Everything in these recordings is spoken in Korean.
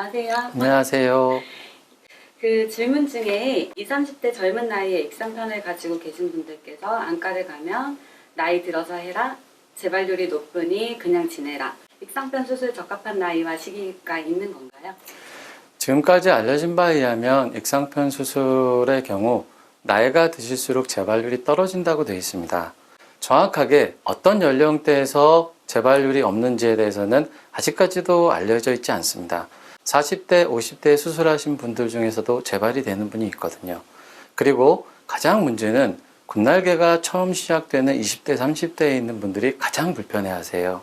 안녕하세요. 안녕하세요. 그 질문 중에 20, 30대 젊은 나이에 익상편을 가지고 계신 분들께서 안과를 가면 나이 들어서 해라, 재발률이 높으니 그냥 지내라. 익상편 수술 적합한 나이와 시기가 있는 건가요? 지금까지 알려진 바에 의하면 익상편 수술의 경우 나이가 드실수록 재발률이 떨어진다고 되어 있습니다. 정확하게 어떤 연령대에서 재발률이 없는지에 대해서는 아직까지도 알려져 있지 않습니다. 40대, 50대에 수술하신 분들 중에서도 재발이 되는 분이 있거든요. 그리고 가장 문제는 군날개가 처음 시작되는 20대, 30대에 있는 분들이 가장 불편해하세요.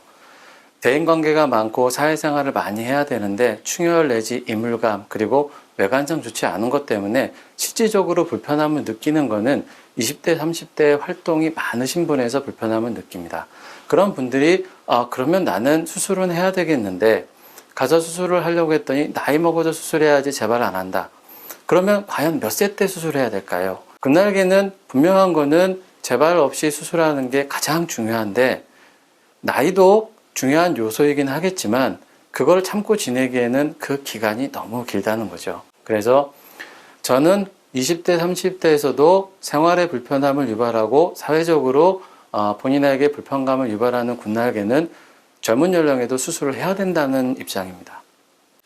대인관계가 많고 사회생활을 많이 해야 되는데 충혈 내지 이물감 그리고 외관상 좋지 않은 것 때문에 실질적으로 불편함을 느끼는 것은 20대, 30대 활동이 많으신 분에서 불편함을 느낍니다. 그런 분들이 그러면 나는 수술은 해야 되겠는데 가서 수술을 하려고 했더니 나이 먹어도 수술해야지 재발 안 한다. 그러면 과연 몇 세 때 수술해야 될까요? 끝날개는 분명한 거는 재발 없이 수술하는 게 가장 중요한데 나이도 중요한 요소이긴 하겠지만 그걸 참고 지내기에는 그 기간이 너무 길다는 거죠. 그래서 저는 20대, 30대에서도 생활에 불편함을 유발하고 사회적으로 본인에게 불편감을 유발하는 군날개는 젊은 연령에도 수술을 해야 된다는 입장입니다.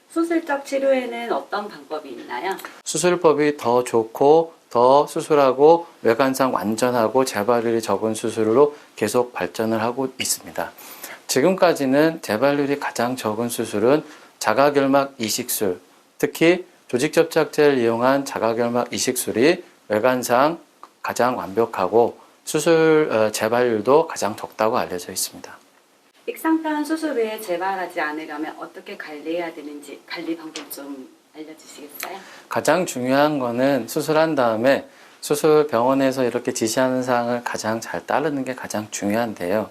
수술적 치료에는 어떤 방법이 있나요? 수술법이 더 좋고 더 수술하고 외관상 완전하고 재발률이 적은 수술로 계속 발전을 하고 있습니다. 지금까지는 재발률이 가장 적은 수술은 자가결막 이식술, 특히 조직접착제를 이용한 자가결막 이식술이 외관상 가장 완벽하고 수술 재발률도 가장 적다고 알려져 있습니다. 익상편 수술 후에 재발하지 않으려면 어떻게 관리해야 되는지 관리 방법 좀 알려주시겠어요? 가장 중요한 거는 수술한 다음에 수술 병원에서 이렇게 지시하는 사항을 가장 잘 따르는 게 가장 중요한데요.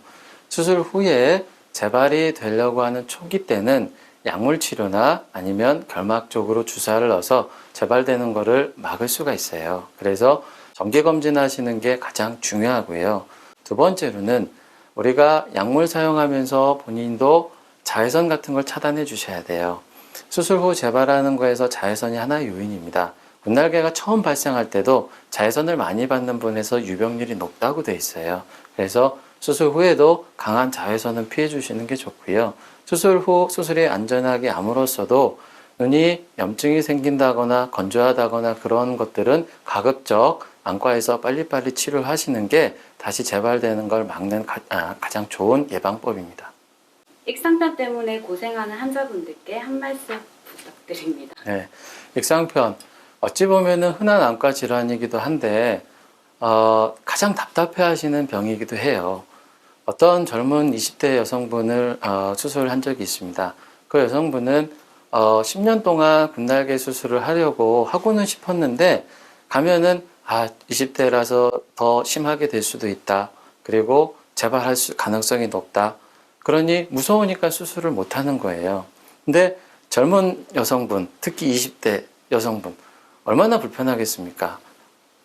수술 후에 재발이 되려고 하는 초기 때는 약물 치료나 아니면 결막 쪽으로 주사를 넣어서 재발되는 것을 막을 수가 있어요. 그래서 정기 검진하시는 게 가장 중요하고요. 두 번째로는 우리가 약물 사용하면서 본인도 자외선 같은 걸 차단해 주셔야 돼요. 수술 후 재발하는 거에서 자외선이 하나의 요인입니다. 군날개가 처음 발생할 때도 자외선을 많이 받는 분에서 유병률이 높다고 되어 있어요. 그래서 수술 후에도 강한 자외선은 피해 주시는 게 좋고요. 수술 후 수술이 안전하게 암으로써도 눈이 염증이 생긴다거나 건조하다거나 그런 것들은 가급적 안과에서 빨리빨리 치료를 하시는 게 다시 재발되는 걸 막는 가장 좋은 예방법입니다. 익상편 때문에 고생하는 환자분들께 한 말씀 부탁드립니다. 네, 익상편 어찌 보면은 흔한 안과 질환이기도 한데 가장 답답해하시는 병이기도 해요. 어떤 젊은 20대 여성분을 수술한 적이 있습니다. 그 여성분은 10년 동안 군날개 수술을 하려고 하고는 싶었는데 가면은 20대라서 더 심하게 될 수도 있다. 그리고 재발할 가능성이 높다. 그러니 무서우니까 수술을 못 하는 거예요. 근데 젊은 여성분, 특히 20대 여성분 얼마나 불편하겠습니까?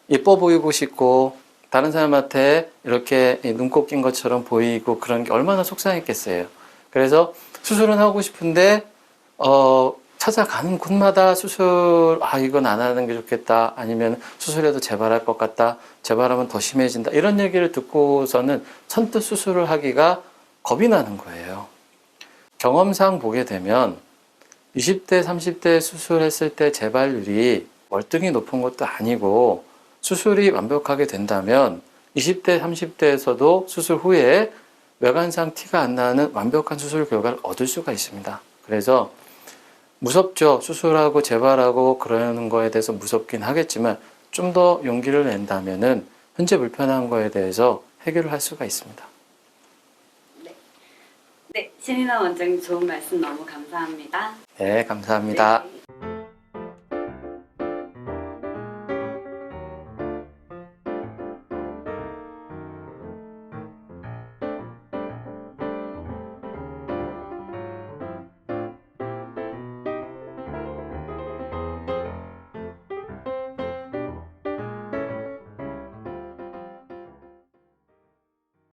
예뻐 보이고 싶고 다른 사람한테 이렇게 눈곱 낀 것처럼 보이고 그런 게 얼마나 속상했겠어요. 그래서 수술은 하고 싶은데 찾아가는 곳마다 수술 이건 안 하는 게 좋겠다, 아니면 수술해도 재발할 것 같다, 재발하면 더 심해진다, 이런 얘기를 듣고서는 선뜻 수술을 하기가 겁이 나는 거예요. 경험상 보게 되면 20대, 30대 수술했을 때 재발률이 월등히 높은 것도 아니고 수술이 완벽하게 된다면 20대, 30대에서도 수술 후에 외관상 티가 안 나는 완벽한 수술 결과를 얻을 수가 있습니다. 그래서 무섭죠. 수술하고 재발하고 그러는 거에 대해서 무섭긴 하겠지만 좀 더 용기를 낸다면은 현재 불편한 거에 대해서 해결을 할 수가 있습니다. 네, 신인아 원장님 좋은 말씀 너무 감사합니다. 네, 감사합니다. 네.